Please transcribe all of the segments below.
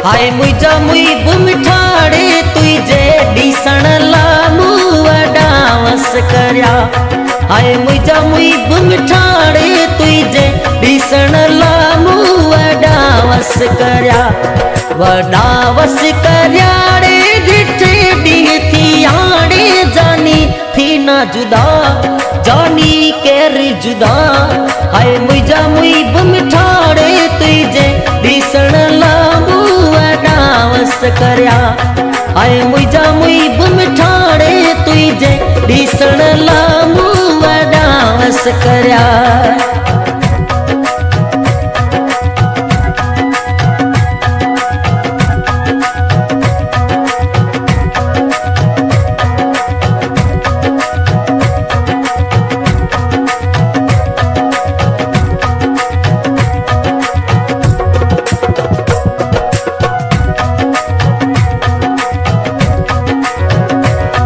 हाय मुझा मुई बुमठाड़े तुझे डिसण लामू वडावस करया। हाय मुझा मुई बुमठाड़े तुझे डिसण लामू वडावस करया। वडावस करया रे डिठे डी थी आड़े जानी थी ना जुदा जानी केर जुदा। हाय मुझा मुई बुमठाड़े तुझे डिसण लामू वडावस करया। हाय मुझा मुई बुमठाड़े तुझे डिसण लामू वडावस करया।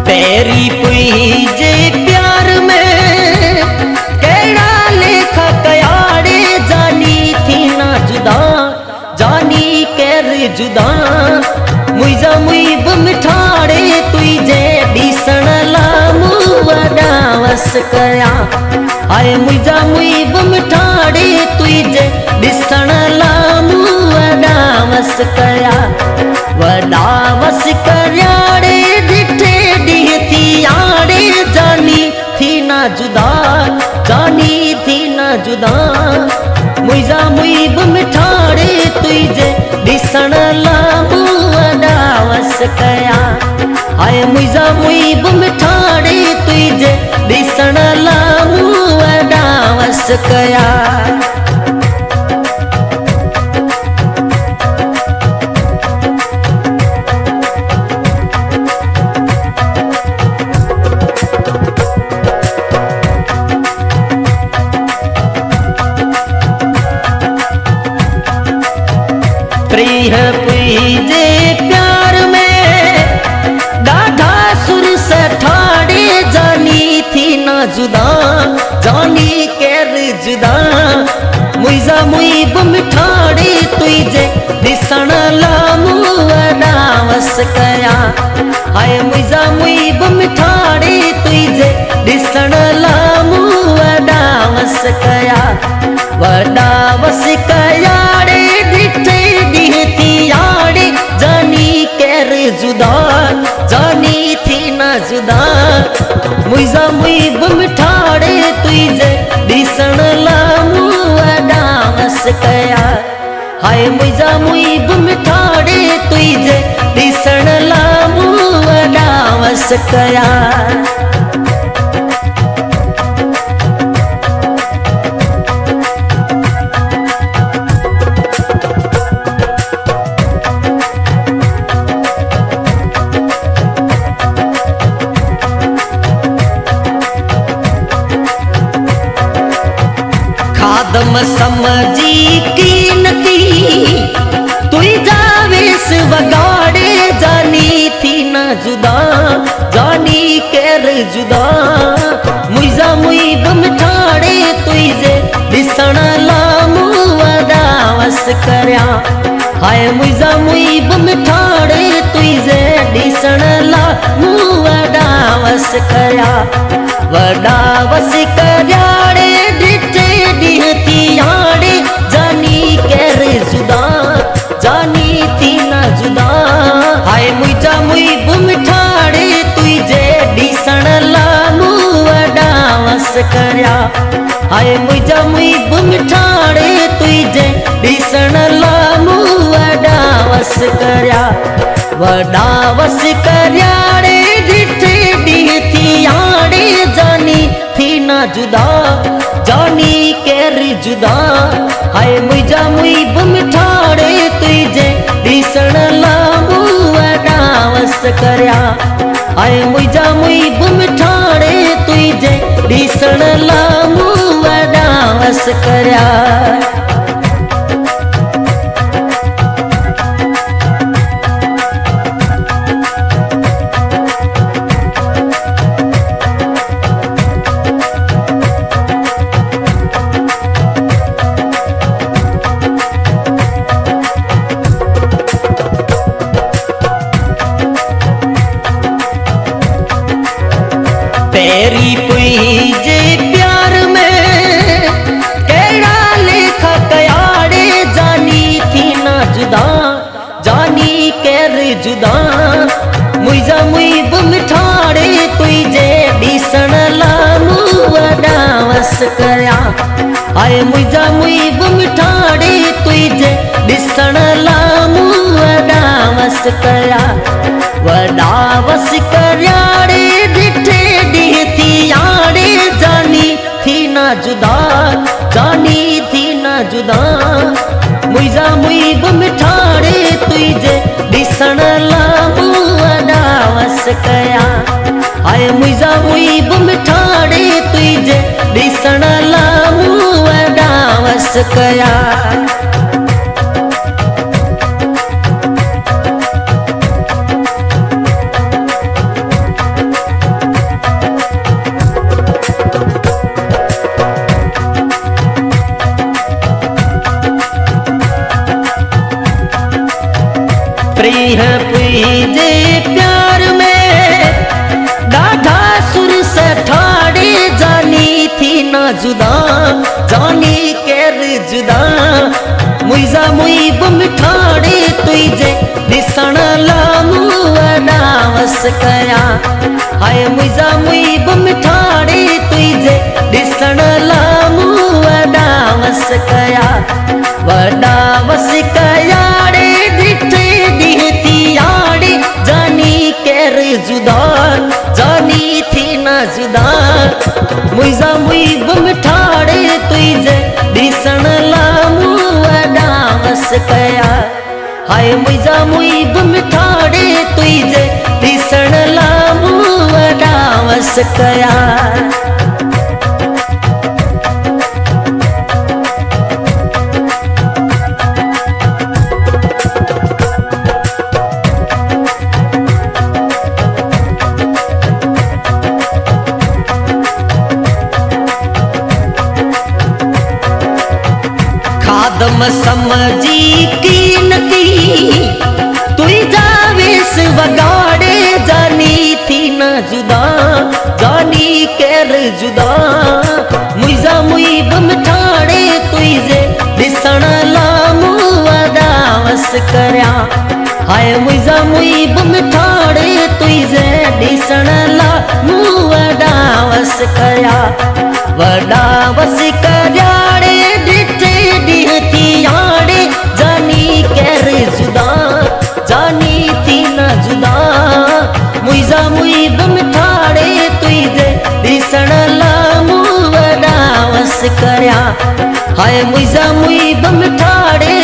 तेरी पुई जे प्यार में केड़ा लेखा कयाड़े जानी थी ना जुदा जानी केर जुदा। मुझा मुई बुमठाड़े तुझे डिसण लामू वडावस करया। हाय मुझा मुई बुमठाड़े तुझे डिसण लामू वडावस करया। वडावस करया रे डिठे थी आड़े जानी थी ना जुदा जानी थी ना जुदा। मुझा मुई बुमठाड़े तुझे डिसण लामू वडावस करया। हाय मुझा मुई बुमठाड़े तुझे डिसण लामू वडावस करया। प्रिय पुईजे प्यार में गाढ़ा सुर से ठाड़े जानी थी ना जुदा जानी केर जुदा। मुझा मुई बुमठाड़े तुझे डिसण लामू वडावस करया। हाय मुझा मुई बुमठाड़े तुझे डिसण लामू वडावस करया। वडावस करया रे डिठे थी आड़े जानी केर जुदा जानी थी ना जुदा। मुझा मुई बुमठाड़े तुझे डिसण लामू वडावस करया। हाय मुझा मुई बुमठाड़े तुझे डिसण लामू वडावस करया। खादम समझी कीनती तुई जावेस वगाड़े जानी थी ना जुदा जानी केर जुदा। मुझा मुई बुमठाड़े तुझे डिसण लामू वडावस करया। हाय मुझा मुई बुमठाड़े तुझे डिसण लामू वडावस करया। वडावस करया रे डिठे थी आड़े जानी केर जुदा जानी थी ना जुदा। हाय मुझा मुई बुमठाड़े तुझे डिसण लामू वडावस करया। हाय मुझा मुई बुमठाड़े तुझे डिसण लामू वडावस करया। वडावस करया रे डिठे थी आड़े जानी थी ना जुदा जानी केर जुदा। हाय मुझा मुई बुमठाड़े तुझे डिसण लामू वडावस करया। हाय मुझा मुई बुमठाड़े तुझे डिसण लामू वडावस करया। जुदा मुइजा मुई बुमठाड़े तुझे दिसण लामू वडावस कया आए मुइजा मुई बुमठाड़े तुझे दिसण लामू वडावस कया वडावस करयाड़े डिठे डीथी याड़े जानी थी ना जुदा जानी थी ना जुदा मुइजा मुई बुमठाड़े तुझे दिसण लामू वडावस कया आए मुइजा मुई बुमठाड़े तुझे दिसण लामू वडावस कया प्रिय पुईजे प्यार में डाढ़ा सुर से ठाड़े जानी थी ना जुदा जानी केर जुदा मुइजा मुई बुमठाड़े तुझे दिसण लामू वडावस कया हाय मुइजा मुई बुमठाड़े तुझे दिसण लामू वडावस कया वडावस कयाड़े दिठे दिहती याड़े जानी केर जुदा जानी थी ना जुदा मुइजा मुई बुमठाड़े तुझे दिसण लामू वडावस कया हाय मुइजा मुई बुमठाड़े तुझे दिसण लामू वडावस कया खादम समझी कीन की तुई जावेस वगाड़े जानी थी ना जुदा जानी केर जुदा मुइजा मुई बुमठाड़े तुझे दिसण लामू वडावस करया हाय मुइजा मुई बुमठाड़े तुझे दिसण लामू वडावस करया वडावस करयाड़े डिठे दिहती याड़े जानी केर जुदा जानी थी ना जुदा मुइजा मुई बुमठाड़े तुझे दिसण लामू वडावस करया हाय मुइजा मुई बुमठाड़े